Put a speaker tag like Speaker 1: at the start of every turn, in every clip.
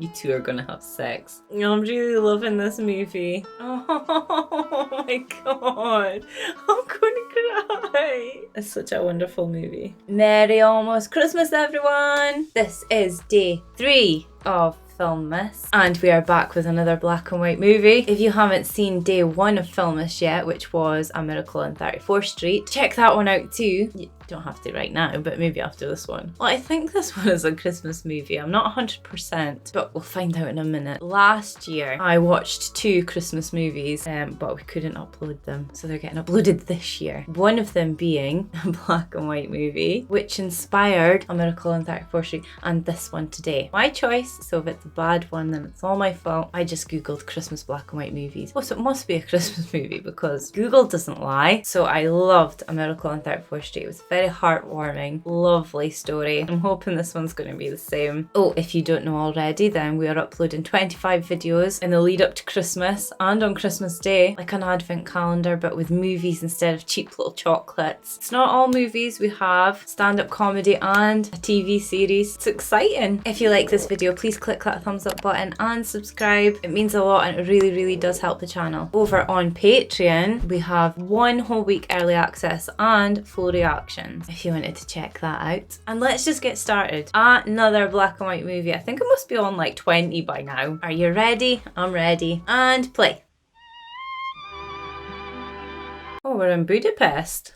Speaker 1: You two are gonna have sex. I'm really loving this movie. Oh my god. I'm gonna cry. It's such a wonderful movie. Merry almost Christmas, everyone. This is day 3 of Filmmas, and we are back with another black and white movie. If you haven't seen day 1 of Filmmas yet, which was A Miracle on 34th Street, check that one out too. You don't have to right now, but maybe after this one. Well, I think this one is a Christmas movie. I'm not 100%, but we'll find out in a minute. Last year, I watched 2 Christmas movies, but we couldn't upload them, so they're getting uploaded this year. One of them being a black and white movie, which inspired A Miracle on 34th Street, and this one today. My choice, so if it's a bad one, then it's all my fault. I just googled Christmas black and white movies. Oh, so it must be a Christmas movie because Google doesn't lie. So I loved A Miracle on 34th Street. It was very heartwarming, lovely story. I'm hoping this one's going to be the same. Oh, if you don't know already, then we are uploading 25 videos in the lead up to Christmas and on Christmas Day, like an advent calendar, but with movies instead of cheap little chocolates. It's not all movies. We have stand-up comedy and a TV series. It's exciting. If you like this video, please click that thumbs up button and subscribe. It means a lot and it really, really does help the channel. Over on Patreon, we have 1 whole week early access and full reactions if you wanted to check that out. And let's just get started. Another black and white movie. I think it must be on like 20 by now. Are you ready? I'm ready. And play. Oh, we're in Budapest.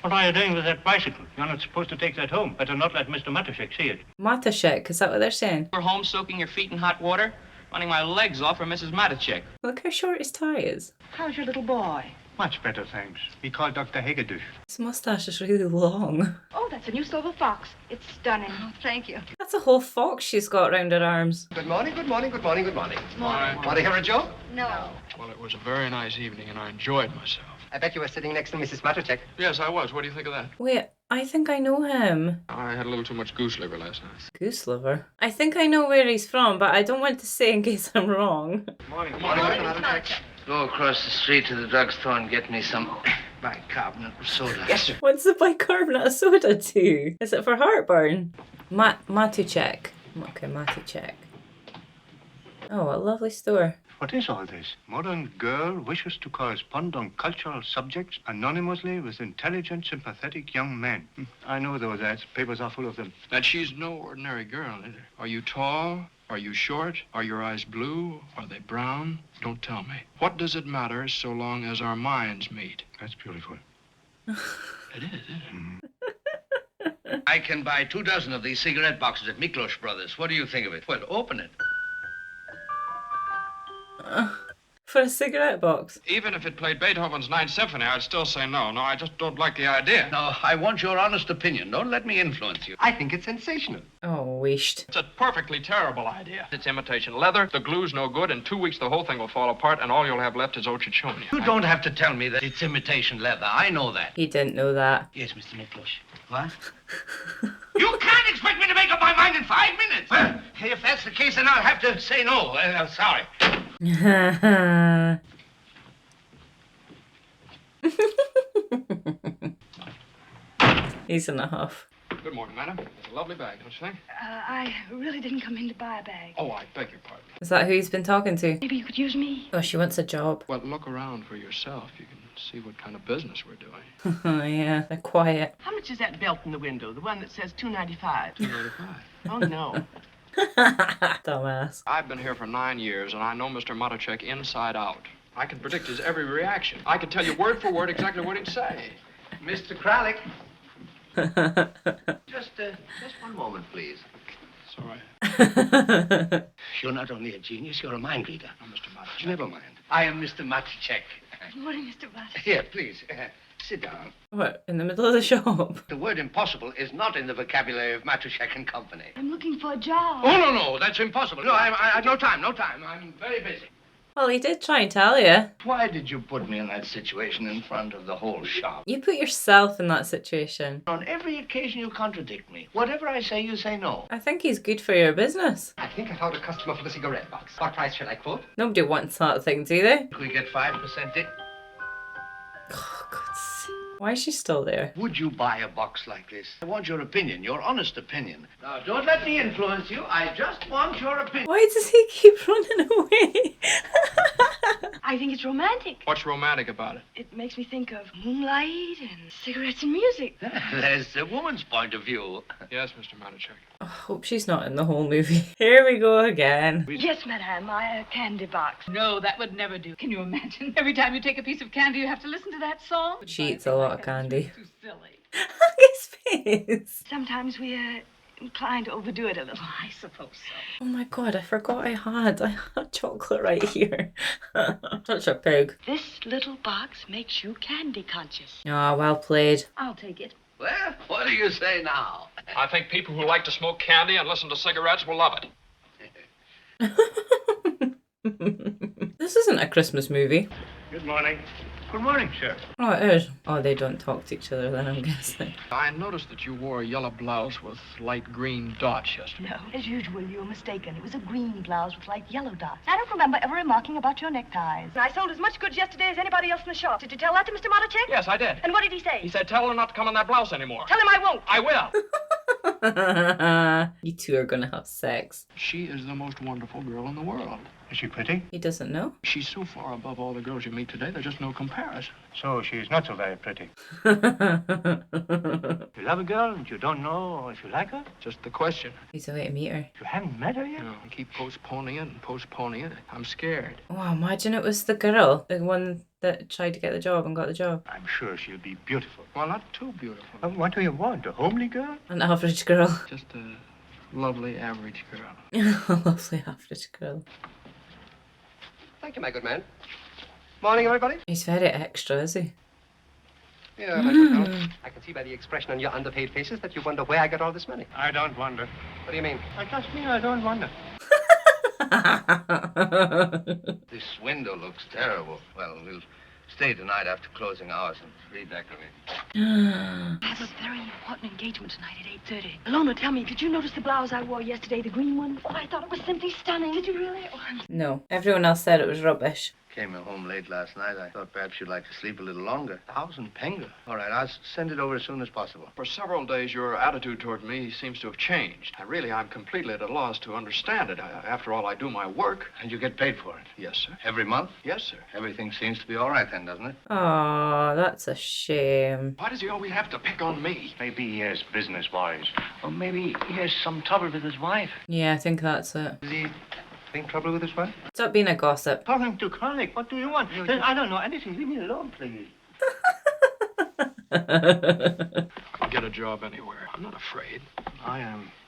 Speaker 2: What are you doing with that bicycle? You're not supposed to take that home. Better not let Mr. Matuszek see it.
Speaker 1: Matuszek, is that what they're saying?
Speaker 3: We're home soaking your feet in hot water, running my legs off for Mrs. Matuszek.
Speaker 1: Look how short his tie is.
Speaker 4: How's your little boy?
Speaker 2: Much better, thanks. We call Dr. Hagan.
Speaker 1: His mustache is really long.
Speaker 4: Oh, that's a new silver fox. It's stunning. Oh, thank you.
Speaker 1: That's a whole fox she's got round her arms.
Speaker 5: Good morning, good morning, good morning, good morning.
Speaker 3: Morning.
Speaker 5: Want to hear a joke?
Speaker 4: No.
Speaker 6: Well, it was a very nice evening, and I enjoyed myself.
Speaker 5: I bet you were sitting next to Mrs. Matuszek.
Speaker 6: Yes, I was. What do you think of that?
Speaker 1: Wait, I think I know him.
Speaker 6: I had a little too much goose liver last night.
Speaker 1: Goose liver. I think I know where he's from, but I don't want to say in case I'm wrong.
Speaker 2: Morning.
Speaker 5: Good morning, Mr. Matuszek.
Speaker 7: Go across the street to the drugstore and get me some bicarbonate soda.
Speaker 5: Yes, sir.
Speaker 1: What's the bicarbonate of soda do? Is it for heartburn? Matuszek. Okay, Matuszek. Oh, what a lovely store.
Speaker 2: What is all this? Modern girl wishes to correspond on cultural subjects anonymously with intelligent, sympathetic young men. I know those ads. Papers are full of them.
Speaker 6: And she's no ordinary girl, either. Are you tall? Are you short? Are your eyes blue? Are they brown? Don't tell me. What does it matter so long as our minds meet?
Speaker 2: That's beautiful.
Speaker 6: It is, isn't it?
Speaker 7: I can buy 2 dozen of these cigarette boxes at Miklos Brothers. What do you think of it? Well, open it.
Speaker 1: For a cigarette box.
Speaker 6: Even if it played Beethoven's Ninth Symphony, I'd still say no. No, I just don't like the idea.
Speaker 7: No, I want your honest opinion. Don't let me influence you.
Speaker 5: I think it's sensational.
Speaker 1: Oh, wished.
Speaker 6: It's a perfectly terrible idea. It's imitation leather, the glue's no good, in 2 weeks the whole thing will fall apart, and all you'll have left is Ochichonia.
Speaker 7: You don't have to tell me that it's imitation leather. I know that.
Speaker 1: He didn't know that.
Speaker 7: Yes, Mr. Miklos. What? You can't expect me to make up my mind in 5 minutes. Well, if that's the case, then I'll have to say no. I'm sorry.
Speaker 1: He's in a huff.
Speaker 6: Good morning, madam. It's a lovely bag, don't you think?
Speaker 4: I really didn't come in to buy a bag.
Speaker 6: Oh, I beg your pardon.
Speaker 1: Is that who he's been talking to?
Speaker 4: Maybe you could use me.
Speaker 1: Oh, she wants a job.
Speaker 6: Well, look around for yourself. You can see what kind of business we're doing.
Speaker 1: Oh, yeah, they're quiet.
Speaker 8: How much is that belt in the window? The one that says $2.95.
Speaker 6: $2.95.
Speaker 8: Oh, no.
Speaker 1: Dumbass.
Speaker 6: I've been here for 9 years, and I know Mr. Matuszek inside out. I can predict his every reaction. I can tell you word for word exactly what he'd say.
Speaker 5: Mr. Kralik.
Speaker 7: Just one moment, please.
Speaker 6: Sorry.
Speaker 7: You're not only a genius, you're a mind reader.
Speaker 6: Oh, Mr. Matuszek.
Speaker 7: Never mind. I am Mr. Matuszek.
Speaker 4: Good morning, Mr. Butters.
Speaker 7: Here, please. Sit down.
Speaker 1: What, in the middle of the shop?
Speaker 7: The word impossible is not in the vocabulary of Matuszek and Company.
Speaker 4: I'm looking for a job.
Speaker 7: Oh, no, that's impossible. No, I no time. I'm very busy.
Speaker 1: Well, he did try and tell you.
Speaker 7: Why did you put me in that situation in front of the whole shop?
Speaker 1: You put yourself in that situation.
Speaker 7: On every occasion you contradict me. Whatever I say, you say no.
Speaker 1: I think he's good for your business.
Speaker 5: I think I found a customer for the cigarette box. What price shall I quote?
Speaker 1: Nobody wants that thing, do they?
Speaker 7: We get 5% in.
Speaker 1: Oh, God's sake. Why is she still there?
Speaker 7: Would you buy a box like this? I want your opinion, your honest opinion. Now, don't let me influence you. I just want your opinion.
Speaker 1: Why does he keep running away?
Speaker 4: I think it's romantic.
Speaker 6: What's romantic about it?
Speaker 4: It makes me think of moonlight and cigarettes and music.
Speaker 7: That's the woman's point of view.
Speaker 6: Yes, Mr. Manichek.
Speaker 1: I hope she's not in the whole movie. Here we go again.
Speaker 4: Yes, madame, my candy box.
Speaker 9: No, that would never do. Can you imagine? Every time you take a piece of candy, you have to listen to that song?
Speaker 1: She eats a lot of candy.
Speaker 9: Too silly.
Speaker 1: His face.
Speaker 4: Sometimes we're inclined to overdo it a little.
Speaker 9: I suppose so.
Speaker 1: Oh my god, I forgot I had chocolate right here. Such a pig.
Speaker 4: This little box makes you candy conscious.
Speaker 1: Ah, well played.
Speaker 9: I'll take it.
Speaker 7: Well, what do you say now?
Speaker 6: I think people who like to smoke candy and listen to cigarettes will love it.
Speaker 1: This isn't a Christmas movie.
Speaker 2: Good morning. Good morning, sir.
Speaker 1: Oh, it is. Oh, they don't talk to each other then, I'm guessing.
Speaker 6: I noticed that you wore a yellow blouse with light green dots yesterday.
Speaker 4: No, as usual, you're mistaken. It was a green blouse with light yellow dots. I don't remember ever remarking about your neckties. I sold as much goods yesterday as anybody else in the shop. Did you tell that to Mr. Matichek?
Speaker 6: Yes, I did.
Speaker 4: And what did he say?
Speaker 6: He said, tell her not to come in that blouse anymore.
Speaker 4: Tell him I won't.
Speaker 6: I will.
Speaker 1: You two are gonna have sex.
Speaker 6: She is the most wonderful girl in the world.
Speaker 2: Is she pretty?
Speaker 1: He doesn't know.
Speaker 6: She's so far above all the girls you meet today, there's just no comparison.
Speaker 2: So she's not so very pretty. You love a girl and you don't know if you like her?
Speaker 6: Just the question.
Speaker 1: He's away to meet her.
Speaker 2: You haven't met her yet?
Speaker 6: You know, I keep postponing it and postponing it. I'm scared.
Speaker 1: Oh, imagine it was the girl. The one that tried to get the job and got the job.
Speaker 2: I'm sure she'll be beautiful.
Speaker 6: Well, not too beautiful.
Speaker 2: What do you want? A homely girl?
Speaker 1: An average girl.
Speaker 6: Just a lovely average girl.
Speaker 1: A lovely average girl.
Speaker 5: Thank you, my good man. Morning, everybody.
Speaker 1: He's very extra, is he?
Speaker 5: Yeah, my good fellow. I can see by the expression on your underpaid faces that you wonder where I got all this money.
Speaker 2: I don't wonder.
Speaker 5: What do you mean?
Speaker 2: I just mean I don't wonder.
Speaker 7: This window looks terrible. Well, we'll stay tonight after closing hours and redecorate.
Speaker 4: I have a very important engagement tonight at 8:30. Alona, tell me, did you notice the blouse I wore yesterday, the green one? Oh, I thought it was simply stunning. Did you really? Oh,
Speaker 1: No. Everyone else said it was rubbish.
Speaker 7: Came home late last night. I thought perhaps you'd like to sleep a little longer. 1,000 penga. All right, I'll send it over as soon as possible.
Speaker 6: For several days, your attitude toward me seems to have changed. I'm completely at a loss to understand it. After all, I do my work.
Speaker 7: And you get paid for it?
Speaker 6: Yes, sir.
Speaker 7: Every month?
Speaker 6: Yes, sir.
Speaker 7: Everything seems to be all right then, doesn't it?
Speaker 1: Oh, that's a shame.
Speaker 6: Why does he always have to pick on me?
Speaker 2: Maybe he has business wise.
Speaker 7: Or maybe he has some trouble with his wife.
Speaker 1: Yeah, I think that's it.
Speaker 2: Is he having trouble with his wife?
Speaker 1: Stop being a gossip.
Speaker 2: Talking to Chronic, what do you want? I don't know anything. Leave me alone, please.
Speaker 6: I'll get a job anywhere. I'm not afraid.
Speaker 2: I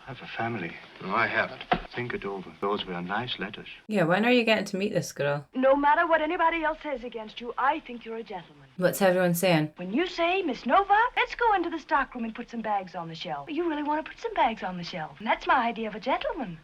Speaker 2: have a family.
Speaker 6: No, I haven't.
Speaker 2: Think it over. Those were nice letters.
Speaker 1: Yeah, when are you getting to meet this girl?
Speaker 4: no matter what anybody else says against you, I think you're a gentleman.
Speaker 1: What's everyone saying?
Speaker 4: When you say, Miss Nova, let's go into the stockroom and put some bags on the shelf. You really want to put some bags on the shelf. And that's my idea of a gentleman.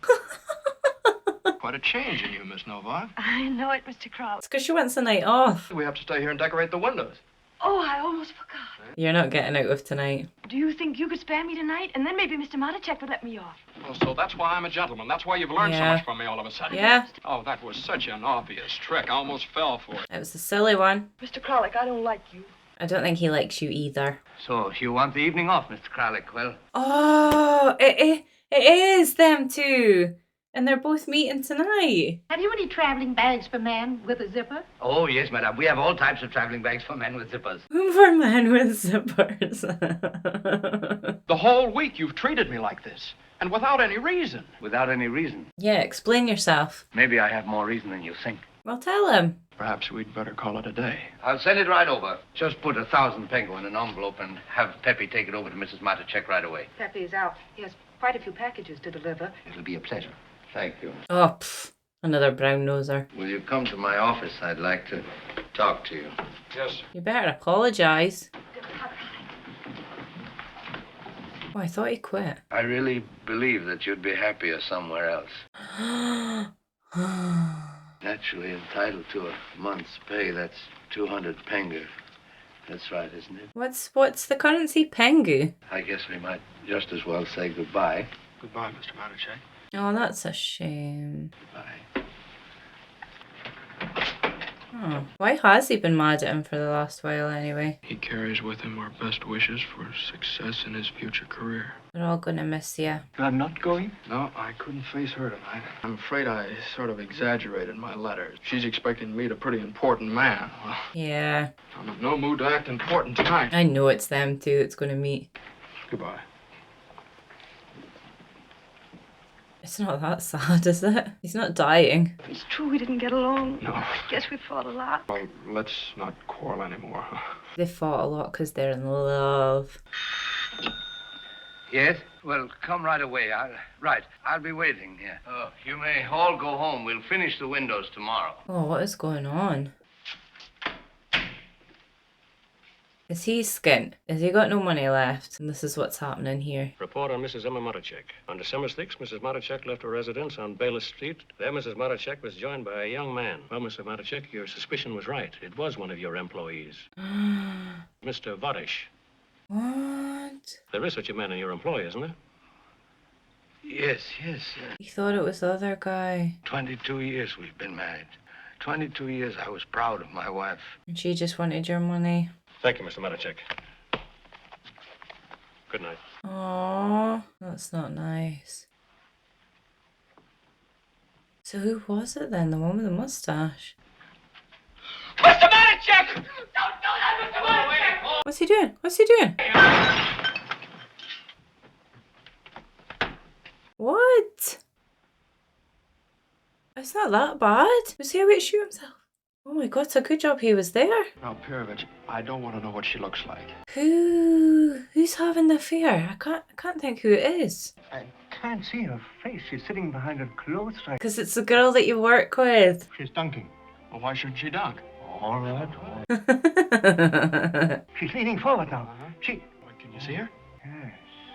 Speaker 6: Quite a change in you, Miss Nova.
Speaker 4: I know it, Mr. Kraut.
Speaker 1: It's because she wants the night off.
Speaker 6: We have to stay here and decorate the windows.
Speaker 4: Oh, I almost forgot.
Speaker 1: You're not getting out of tonight.
Speaker 4: Do you think you could spare me tonight? And then maybe Mr. Matichek would let me off.
Speaker 6: Well, so that's why I'm a gentleman. That's why you've learned so
Speaker 1: Yeah.
Speaker 6: much from me all of a sudden.
Speaker 1: Yeah,
Speaker 6: Oh, that was such an obvious trick. I almost fell for it.
Speaker 1: it was a silly one.
Speaker 4: Mr. Kralik, I don't like you.
Speaker 1: I don't think he likes you either.
Speaker 7: So, you want the evening off, Mr. Kralik? Well,
Speaker 1: Oh, it is them two. And they're both meeting tonight.
Speaker 9: Have you any traveling bags for man with a zipper?
Speaker 7: oh, yes, madam. We have all types of traveling bags for men with zippers.
Speaker 1: For men with zippers.
Speaker 6: The whole week you've treated me like this. And without any reason.
Speaker 7: Without any reason.
Speaker 1: Yeah, explain yourself.
Speaker 7: Maybe I have more reason than you think.
Speaker 1: Well, tell him.
Speaker 6: Perhaps we'd better call it a day.
Speaker 7: I'll send it right over. Just put 1,000 pengo in an envelope and have Pepe take it over to Mrs. Matichek right away.
Speaker 4: Pepe is out. He has quite a few packages to deliver.
Speaker 7: It'll be a pleasure. Thank you.
Speaker 1: Oh, another brown noser.
Speaker 7: Will you come to my office? I'd like to talk to you.
Speaker 6: Yes, sir.
Speaker 1: You better apologise. Oh, I thought he quit.
Speaker 7: I really believe that you'd be happier somewhere else. Naturally entitled to a month's pay. That's 200 penga. That's right, isn't it?
Speaker 1: What's the currency? Pengu?
Speaker 7: I guess we might just as well say goodbye.
Speaker 6: Goodbye, Mr. Manichek.
Speaker 1: Oh, that's a shame.
Speaker 7: Goodbye.
Speaker 1: Oh. Why has he been mad at him for the last while anyway?
Speaker 6: He carries with him our best wishes for success in his future career.
Speaker 1: We're all gonna miss you.
Speaker 2: I'm not going?
Speaker 6: No, I couldn't face her tonight. I'm afraid I sort of exaggerated my letters. She's expecting to meet a pretty important man. Well,
Speaker 1: Yeah.
Speaker 6: I'm in no mood to act important tonight.
Speaker 1: I know it's them two that's gonna meet.
Speaker 6: Goodbye.
Speaker 1: It's not that sad, is it? He's not dying.
Speaker 4: It's true we didn't get along.
Speaker 6: No.
Speaker 4: I guess we fought a lot.
Speaker 6: Well, let's not quarrel anymore.
Speaker 1: They fought a lot because they're in love.
Speaker 7: Yes? Well, come right away. I'll be waiting here. Oh, you may all go home. We'll finish the windows tomorrow.
Speaker 1: Oh, what is going on? Is he skint? Has he got no money left? And this is what's happening here.
Speaker 10: Report on Mrs. Emma Marachek. On December 6th, Mrs. Marachek left her residence on Bayless Street. There, Mrs. Marachek was joined by a young man. Well, Mr. Marachek, your suspicion was right. It was one of your employees. Mr. Vodish.
Speaker 1: What?
Speaker 10: There is such a man in your employ, isn't there?
Speaker 7: Yes.
Speaker 1: He thought it was the other guy.
Speaker 7: 22 years we've been married. 22 years I was proud of my wife.
Speaker 1: And she just wanted your money.
Speaker 10: Thank you, Mr. Marachek. Good night.
Speaker 1: Aww, that's not nice. So who was it then? The one with the mustache?
Speaker 3: Mr. Marachek! Don't do that, Mr. Marachek!
Speaker 1: What's he doing? What's he doing? What? It's not that bad. Was he about to shoot himself? Oh my god, it's a good job he was there.
Speaker 6: Now, Pirovich, I don't want to know what she looks like.
Speaker 1: Who's having the affair? I can't think who it is.
Speaker 2: I can't see her face. She's sitting behind a clothes rack.
Speaker 1: Because it's the girl that you work with.
Speaker 2: She's dunking.
Speaker 6: Well, why shouldn't she dunk?
Speaker 2: All right. She's leaning forward now. She...
Speaker 6: What, can you see her?
Speaker 2: Yes.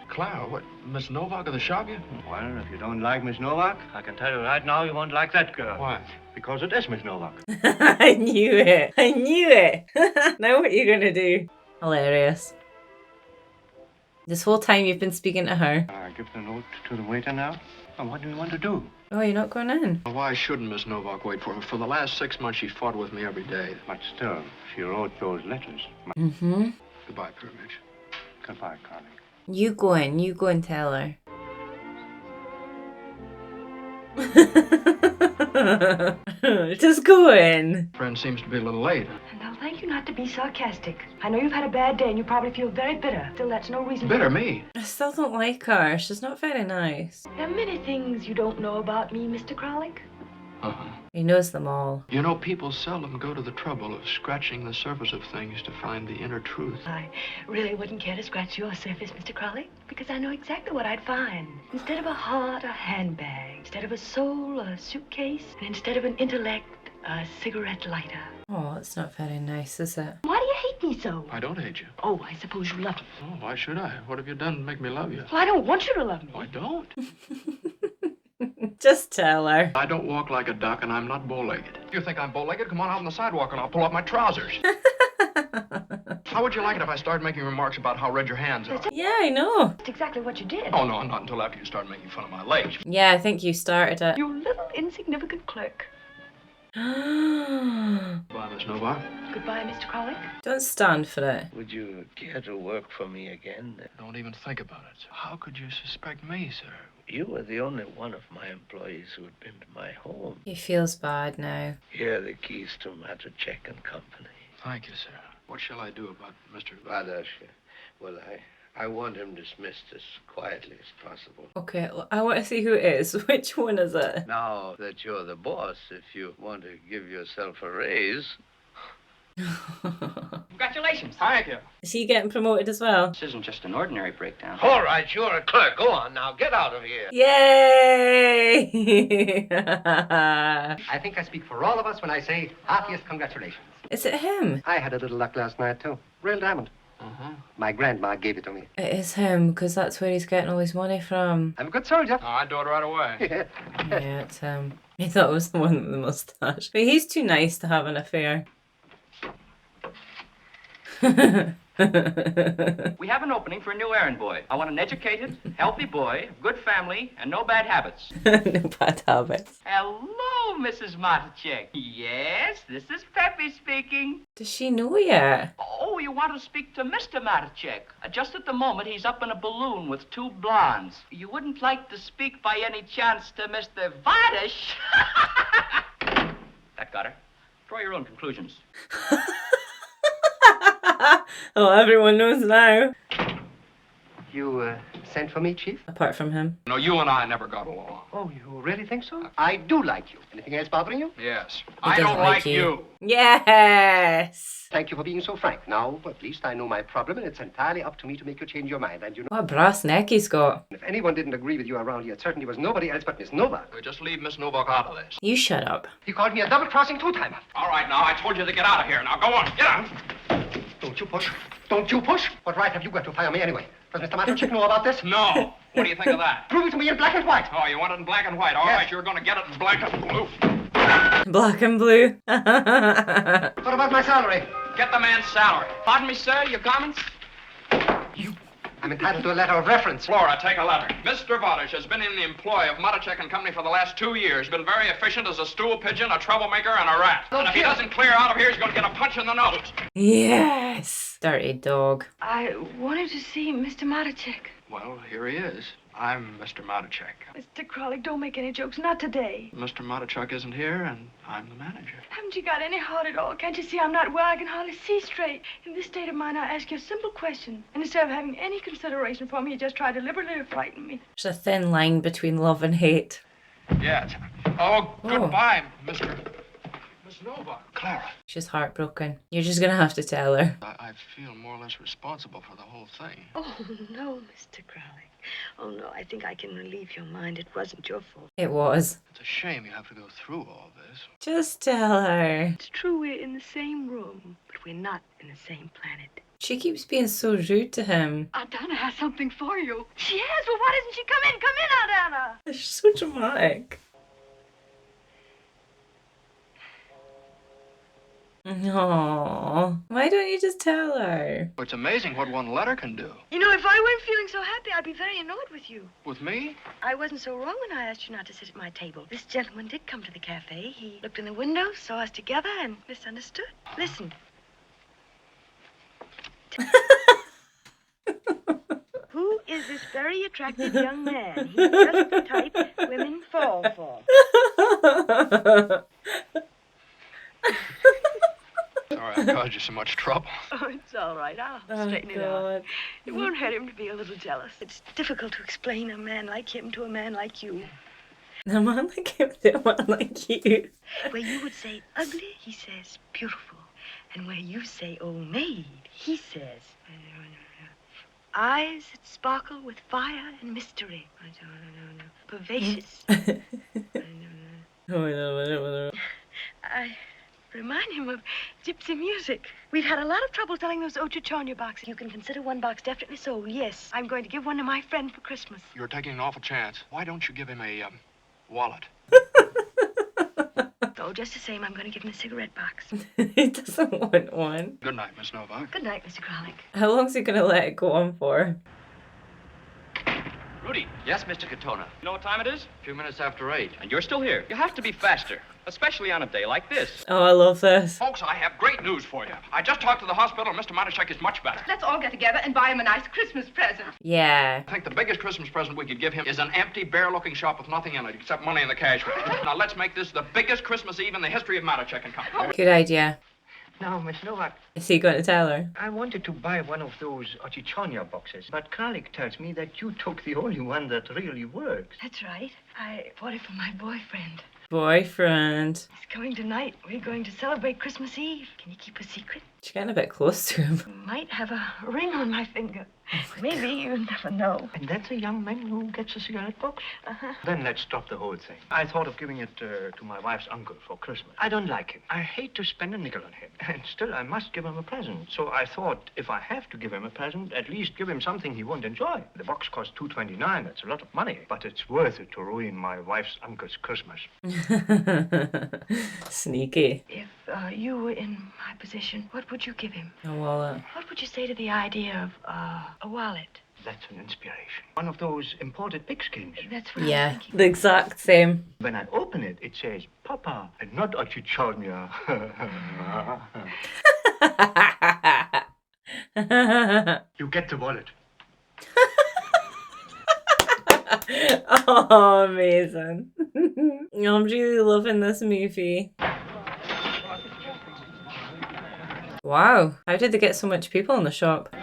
Speaker 6: Clara, what, Miss Novak of the shop yet?
Speaker 2: Well, if you don't like Miss Novak, I can tell you right now you won't like that girl.
Speaker 6: Why?
Speaker 2: Because it is Miss Novak.
Speaker 1: I knew it. I knew it. Now what are you going to do? Hilarious. This whole time you've been speaking to her.
Speaker 2: I give the note to the waiter now. And what do you want to do?
Speaker 1: Oh, you're not going in?
Speaker 6: Well, why shouldn't Miss Novak wait for her? For the last 6 months, she fought with me every day.
Speaker 2: But still, she wrote those letters.
Speaker 1: Mm-hmm.
Speaker 6: Goodbye, Pirovich.
Speaker 2: Goodbye, Carly.
Speaker 1: You go and tell her. Just go in.
Speaker 6: Friend seems to be a little late.
Speaker 4: And I'll thank you not to be sarcastic. I know you've had a bad day and you probably feel very bitter. Still, that's no reason
Speaker 6: Bitter me?
Speaker 1: I still don't like her. She's not very nice.
Speaker 4: There are many things you don't know about me, Mr. Kralik.
Speaker 6: Uh-huh.
Speaker 1: He knows them all.
Speaker 6: You know, people seldom go to the trouble of scratching the surface of things to find the inner truth.
Speaker 4: I really wouldn't care to scratch your surface, Mr. Kralik, because I know exactly what I'd find. Instead of a heart, a handbag. Instead of a soul, a suitcase. And instead of an intellect, a cigarette lighter.
Speaker 1: Oh, it's not very nice, is it?
Speaker 4: Why do you hate me so?
Speaker 6: I don't hate you.
Speaker 4: Oh, I suppose you love me.
Speaker 6: Oh, why should I? What have you done to make me love you?
Speaker 4: Well, I don't want you to love me.
Speaker 6: I don't.
Speaker 1: Just tell her.
Speaker 6: I don't walk like a duck, and I'm not bow-legged. You think I'm bow-legged? Come on out on the sidewalk, and I'll pull up my trousers. How would you like it if I started making remarks about how red your hands are?
Speaker 1: Yeah, I know.
Speaker 4: That's exactly what you did.
Speaker 6: Oh, no, not until after you started making fun of my legs.
Speaker 1: Yeah, I think you started it.
Speaker 4: You little insignificant clerk.
Speaker 6: Goodbye, Miss Novak.
Speaker 4: Goodbye, Mr. Kralik.
Speaker 1: Don't stand for it.
Speaker 7: Would you care to work for me again?
Speaker 6: Don't even think about it. How could you suspect me, sir?
Speaker 7: You were the only one of my employees who had been to my home.
Speaker 1: He feels bad now.
Speaker 7: Here are the keys to Marachek and Company.
Speaker 6: Thank you, sir. What shall I do about Mr.
Speaker 7: Vadash? Well, I want him dismissed as quietly as possible.
Speaker 1: Okay, I want to see who it is. Which one is it?
Speaker 7: Now that you're the boss, if you want to give yourself a raise...
Speaker 3: Congratulations.
Speaker 6: Thank you.
Speaker 1: Is he getting promoted as well?
Speaker 3: This isn't just an ordinary breakdown.
Speaker 7: All right, you're a clerk. Go on now. Get out of here.
Speaker 1: Yay!
Speaker 5: I think I speak for all of us when I say heartiest congratulations.
Speaker 1: Is it him?
Speaker 5: I had a little luck last night, too. Real diamond.
Speaker 6: Uh-huh.
Speaker 5: My grandma gave it to me.
Speaker 1: It is him, because that's where he's getting all his money from.
Speaker 5: I'm a good soldier.
Speaker 6: Oh, I'd do it right away.
Speaker 1: Yeah, it's him. I thought it was the one with the mustache. But he's too nice to have an affair.
Speaker 11: We have an opening for a new errand boy. I want an educated, healthy boy, good family, and no bad habits.
Speaker 1: No bad habits.
Speaker 11: Hello, Mrs. Marticek. Yes, this is Peppy speaking.
Speaker 1: Does she know yet?
Speaker 11: Oh, you want to speak to Mr. Marticek? Just at the moment, he's up in a balloon with two blondes. You wouldn't like to speak by any chance to Mr. Vardish? That got her. Draw your own conclusions.
Speaker 1: Oh, everyone knows now.
Speaker 5: You sent for me, Chief?
Speaker 1: Apart from him.
Speaker 6: No, you and I never got along.
Speaker 5: Oh, you really think so? I do like you. Anything else bothering you?
Speaker 6: Yes.
Speaker 1: He
Speaker 6: I
Speaker 1: doesn't
Speaker 6: don't like you.
Speaker 1: Yes.
Speaker 5: Thank you for being so frank. Now, at least I know my problem, and it's entirely up to me to make you change your mind. And you know,
Speaker 1: What a brass neck he's got.
Speaker 5: if anyone didn't agree with you around here, it certainly was nobody else but Miss Novak.
Speaker 6: We just leave Miss Novak out of this.
Speaker 1: You shut up.
Speaker 5: He called me a double-crossing two-timer.
Speaker 6: All right, now, I told you to get out of here. Now, go on, get out.
Speaker 5: Don't you push. Don't you push. What right have you got to fire me anyway? Does Mr. Marticek know about this?
Speaker 6: No. What do you think of that?
Speaker 5: Prove it to me in black and white.
Speaker 6: Oh, you want it in black and white. All
Speaker 5: Yes.
Speaker 6: right, you're going to get it in black and blue.
Speaker 1: Black and blue.
Speaker 5: What about my salary?
Speaker 11: Get the man's salary. Pardon me, sir, your comments?
Speaker 5: I'm entitled to a letter of reference.
Speaker 6: Flora, take a letter. Mr. Vardish has been in the employ of Marticek and Company for the last 2 years. Been very efficient as a stool pigeon, a troublemaker, and a rat. And if he doesn't clear out of here, he's going to get a punch in the nose.
Speaker 1: Yes. Dirty dog.
Speaker 4: I wanted to see Mr. Marticek.
Speaker 6: Well, here he is. I'm Mr. Marticek.
Speaker 4: Mr. Crowley, don't make any jokes. Not today.
Speaker 6: Mr. Marticek isn't here, and I'm the manager.
Speaker 4: Haven't you got any heart at all? Can't you see I'm not well? I can hardly see straight. In this state of mind, I ask you a simple question. And instead of having any consideration for me, you just try deliberately to frighten me.
Speaker 1: There's a thin line between love and hate.
Speaker 6: Yes. Oh, goodbye, Mr. Miss Novak. Clara.
Speaker 1: She's heartbroken. You're just gonna have to tell her.
Speaker 6: I feel more or less responsible for the whole thing.
Speaker 4: Oh, no, Mr. Crowley. Oh, no, I think I can relieve your mind. It wasn't your fault.
Speaker 1: It was.
Speaker 6: It's a shame you have to go through all this.
Speaker 1: Just tell her.
Speaker 4: It's true we're in the same room, but we're not in the same planet.
Speaker 1: She keeps being so rude to him.
Speaker 9: Aunt Anna has something for you.
Speaker 4: She has? Well, why doesn't she come in? Come in, Aunt Anna.
Speaker 1: She's so dramatic. Aww. Why don't you just tell her?
Speaker 6: It's amazing what one letter can do.
Speaker 4: You know, if I weren't feeling so happy, I'd be very annoyed with you.
Speaker 6: With me?
Speaker 4: I wasn't so wrong when I asked you not to sit at my table. This gentleman did come to the cafe. He looked in the window, saw us together, and misunderstood. Listen. Who is this very attractive young man? He's just the type women fall for.
Speaker 6: Sorry I caused you so much trouble.
Speaker 4: Oh, it's all right. I'll straighten it out. It won't hurt him to be a little jealous. It's difficult to explain a man like him to a man like you.
Speaker 1: A man like him to a man like you.
Speaker 4: Where you would say ugly, he says beautiful. And where you say old maid, he says eyes that sparkle with fire and mystery. Pervacious. I remind him of gypsy music. We've had a lot of trouble selling those Ochuchonya boxes. You can consider one box definitely sold, yes. I'm going to give one to my friend for Christmas.
Speaker 6: You're taking an awful chance. Why don't you give him a, wallet?
Speaker 4: Oh, just the same, I'm going to give him a cigarette box.
Speaker 1: He doesn't want one.
Speaker 6: Good night, Miss Novak.
Speaker 4: Good night, Mr. Kralik.
Speaker 1: How long's he gonna let it go on for?
Speaker 11: Rudy.
Speaker 5: Yes, Mr. Katona.
Speaker 11: You know what time it is?
Speaker 5: A few minutes after 8.
Speaker 11: And you're still here. You have to be faster, especially on a day like this.
Speaker 1: Oh, I love this.
Speaker 6: Folks, I have great news for you. I just talked to the hospital, and Mr. Marticek is much better.
Speaker 9: Let's all get together and buy him a nice Christmas present.
Speaker 1: Yeah.
Speaker 6: I think the biggest Christmas present we could give him is an empty, bare-looking shop with nothing in it except money in the cash register. Now, let's make this the biggest Christmas Eve in the history of Marticek and Company.
Speaker 1: Good idea.
Speaker 12: Now, Miss Novak,
Speaker 1: Is he going to tell her?
Speaker 12: I wanted to buy one of those Ochichonya boxes, but Kralik tells me that you took the only one that really works.
Speaker 4: That's right. I bought it for my boyfriend.
Speaker 1: Boyfriend.
Speaker 4: He's coming tonight. We're going to celebrate Christmas Eve. Can you keep a secret?
Speaker 1: She's getting a bit close to him.
Speaker 4: Might have a ring on my finger. Maybe, you never know.
Speaker 12: And that's a young man who gets a cigarette box?
Speaker 4: Uh-huh.
Speaker 12: Then let's drop the whole thing. I thought of giving it to my wife's uncle for Christmas. I don't like him. I hate to spend a nickel on him. And still, I must give him a present. So I thought, if I have to give him a present, at least give him something he won't enjoy. The box costs $2.29. That's a lot of money. But it's worth it to ruin my wife's uncle's Christmas.
Speaker 1: Sneaky.
Speaker 4: If you were in my position, what would you give him?
Speaker 1: A wallet.
Speaker 4: What would you say to the idea of a wallet?
Speaker 12: That's an inspiration. One of those imported pigskins.
Speaker 4: That's what I was
Speaker 1: Yeah,
Speaker 4: thinking.
Speaker 1: the exact same.
Speaker 12: When I open it, it says Papa and not Achichonia. You get the wallet.
Speaker 1: Oh, amazing. I'm really loving this movie. Wow, how did they get so much people in the shop?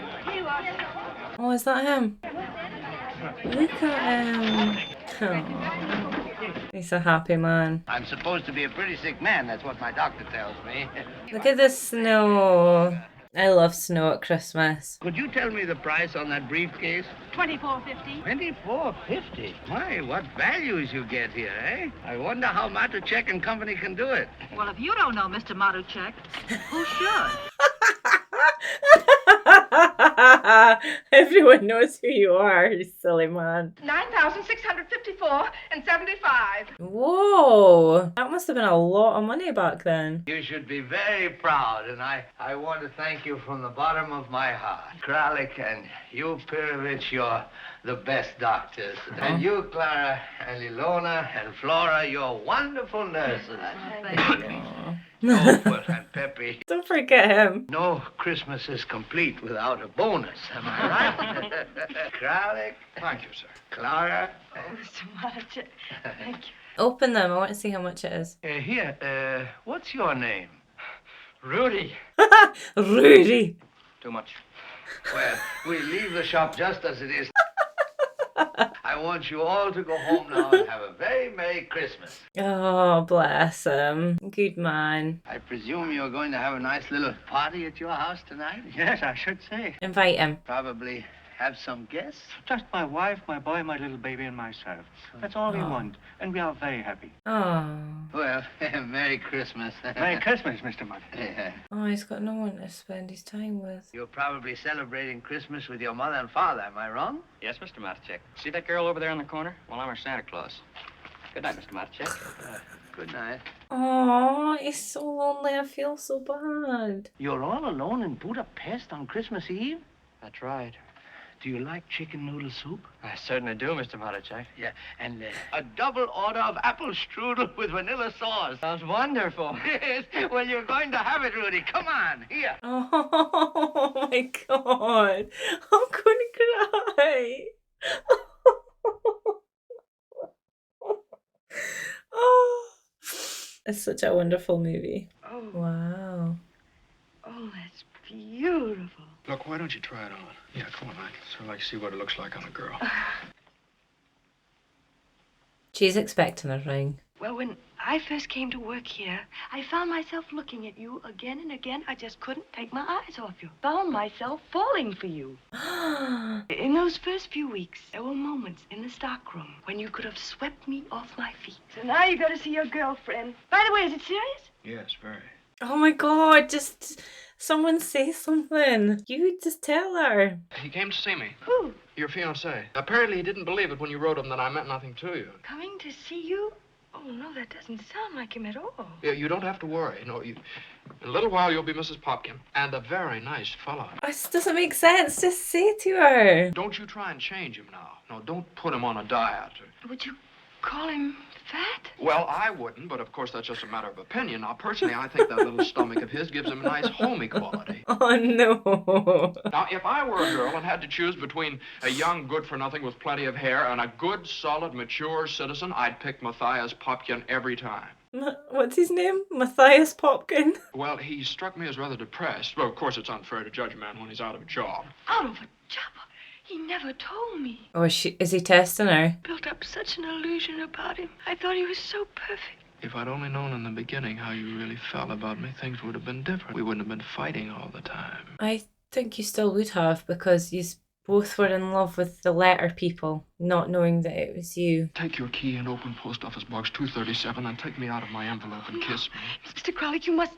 Speaker 1: Oh, is that him? Look at him. Oh, he's a happy man.
Speaker 7: I'm supposed to be a pretty sick man, that's what my doctor tells me.
Speaker 1: Look at the snow. I love snow at Christmas.
Speaker 7: Could you tell me the price on that briefcase?
Speaker 9: $24.50.
Speaker 7: $24.50. My, what values you get here, eh? I wonder how Matuchek and Company can do it.
Speaker 9: Well, if you don't know Mr. Matuchek, who should?
Speaker 1: Everyone knows who you are, you silly man.
Speaker 9: $9,654.75.
Speaker 1: Whoa, that must have been a lot of money back then.
Speaker 7: You should be very proud, and I want to thank you from the bottom of my heart. Kralik and you, Pirovich, you're the best doctors. And you, Clara, and Ilona, and Flora, you're wonderful nurses. Hopeful and peppy.
Speaker 1: Don't forget him.
Speaker 7: No Christmas is complete without a bonus, am I right? Kralik.
Speaker 6: Thank you, sir.
Speaker 7: Clara.
Speaker 4: Oh, Mr. Matuchek, thank you.
Speaker 1: Open them, I want to see how much it is.
Speaker 7: Here, what's your name?
Speaker 6: Rudy.
Speaker 1: Rudy.
Speaker 6: Too much.
Speaker 7: Well, we leave the shop just as it is. I want you all to go home now and have a very Merry Christmas.
Speaker 1: Oh, bless him. Good man.
Speaker 7: I presume you're going to have a nice little party at your house tonight?
Speaker 12: Yes, I should say.
Speaker 1: Invite him.
Speaker 7: Probably have some guests?
Speaker 12: Just my wife, my boy, my little baby, and myself. That's all we want, and we are very happy.
Speaker 1: Oh.
Speaker 7: Well, Merry Christmas.
Speaker 12: Merry Christmas, Mr. Muddy.
Speaker 7: Yeah.
Speaker 1: Oh, he's got no one to spend his time with.
Speaker 7: You're probably celebrating Christmas with your mother and father, am I wrong?
Speaker 5: Yes, Mr. Matuchek. See that girl over there in the corner? Well, I'm her Santa Claus. Good night, Mr. Matuchek.
Speaker 7: Good night.
Speaker 1: Oh, he's so lonely. I feel so bad.
Speaker 7: You're all alone in Budapest on Christmas Eve?
Speaker 5: That's right.
Speaker 7: Do you like chicken noodle soup?
Speaker 5: I certainly do, Mr. Matuchek.
Speaker 7: Yeah, and a double order of apple strudel with vanilla sauce.
Speaker 5: Sounds wonderful.
Speaker 7: Yes, well, you're going to have it, Rudy. Come on, here.
Speaker 1: Oh my God. I'm going to cry. Oh. It's such a wonderful movie.
Speaker 4: Oh.
Speaker 1: Wow.
Speaker 4: Oh, that's beautiful.
Speaker 6: Look, why don't you try it on? Yeah, come on, I'd sort of like to see what it looks like on a girl.
Speaker 1: She's expecting a ring.
Speaker 4: Well, when I first came to work here, I found myself looking at you again and again. I just couldn't take my eyes off you. Found myself falling for you. In those first few weeks, there were moments in the stockroom when you could have swept me off my feet. So now you got to see your girlfriend. By the way, is it serious?
Speaker 6: Yes, very.
Speaker 1: Oh my God, just someone say something. You just tell her.
Speaker 6: He came to see me.
Speaker 4: Who?
Speaker 6: Your fiancé. Apparently he didn't believe it when you wrote him that I meant nothing to you.
Speaker 4: Coming to see you? Oh, no, that doesn't sound like him at all.
Speaker 6: Yeah, you don't have to worry. No, in a little while you'll be Mrs. Popkin. And a very nice fellow.
Speaker 1: This doesn't make sense. Just say it to her.
Speaker 6: Don't you try and change him now. No, don't put him on a diet.
Speaker 4: Would you call him fat?
Speaker 6: Well, I wouldn't, but of course that's just a matter of opinion. Now, personally, I think that little stomach of his gives him a nice homey quality.
Speaker 1: Oh, no.
Speaker 6: Now, if I were a girl and had to choose between a young good-for-nothing with plenty of hair and a good, solid, mature citizen, I'd pick Matthias Popkin every time.
Speaker 1: What's his name? Matthias Popkin?
Speaker 6: Well, he struck me as rather depressed. Well, of course, it's unfair to judge a man when he's out of a job.
Speaker 4: Out of a job? He never told me.
Speaker 1: Oh, is he testing her?
Speaker 4: Built up such an illusion about him. I thought he was so perfect.
Speaker 6: If I'd only known in the beginning how you really felt about me, things would have been different. We wouldn't have been fighting all the time.
Speaker 1: I think you still would have, because you both were in love with the letter people, not knowing that it was you.
Speaker 6: Take your key and open Post Office Box 237 and take me out of my envelope and kiss me.
Speaker 4: Mr. Crowley, you must...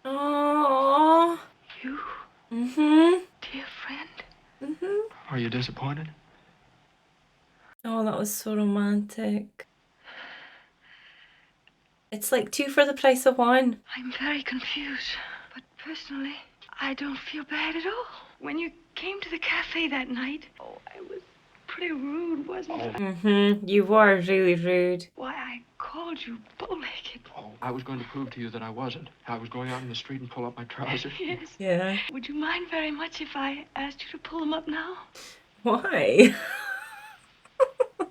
Speaker 1: Aww.
Speaker 4: You?
Speaker 1: Mm-hmm.
Speaker 4: Dear friend?
Speaker 1: Mm-hmm.
Speaker 6: Are you disappointed?
Speaker 1: Oh, that was so romantic. It's like 2 for the price of 1.
Speaker 4: I'm very confused, but personally, I don't feel bad at all. When you came to the cafe that night, oh, I was pretty rude, wasn't I?
Speaker 1: Mm-hmm. You were really rude.
Speaker 4: Why, I called you bow-legged.
Speaker 6: Oh, I was going to prove to you that I wasn't. I was going out in the street and pull up my trousers.
Speaker 4: Yes.
Speaker 1: Yeah.
Speaker 4: Would you mind very much if I asked you to pull them up now?
Speaker 1: Why?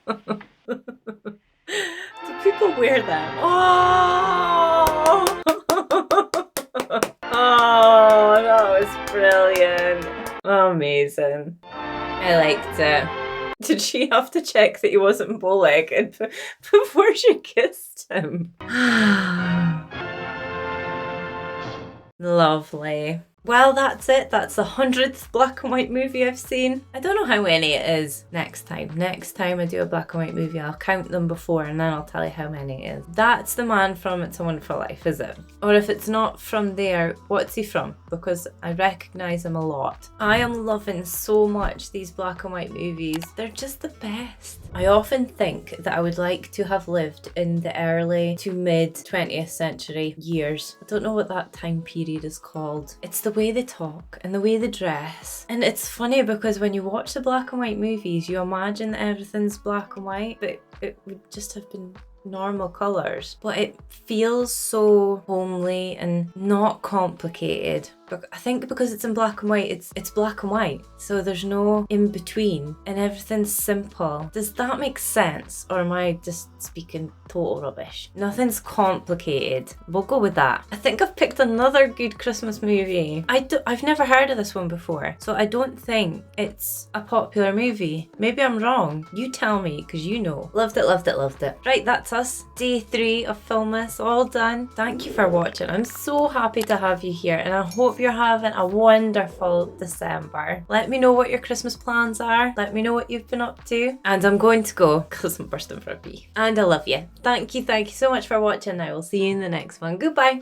Speaker 1: Do people wear them? Oh! Oh, that was brilliant. Amazing. I liked it. Did she have to check that he wasn't bow-legged before she kissed him? Lovely. Well, that's it. That's the 100th black and white movie I've seen. I don't know how many it is next time. Next time I do a black and white movie, I'll count them before and then I'll tell you how many it is. That's the man from It's a Wonderful Life, is it? Or if it's not from there, what's he from? Because I recognise him a lot. I am loving so much these black and white movies. They're just the best. I often think that I would like to have lived in the early to mid 20th century years. I don't know what that time period is called. It's the way they talk and the way they dress. And it's funny because when you watch the black and white movies, you imagine that everything's black and white, but it would just have been normal colours. But it feels so homely and not complicated. But I think because it's in black and white, it's black and white. So there's no in between and everything's simple. Does that make sense? Or am I just speaking total rubbish? Nothing's complicated. We'll go with that. I think I've picked another good Christmas movie. I've never heard of this one before. So I don't think it's a popular movie. Maybe I'm wrong. You tell me because you know. Loved it, loved it, loved it. Right, that's us. Day 3 of Filmmas, all done. Thank you for watching. I'm so happy to have you here and I hope you're having a wonderful December. Let me know what your Christmas plans are. Let me know what you've been up to. And I'm going to go because I'm bursting for a pee. And I love you. Thank you so much for watching. I will see you in the next one. Goodbye.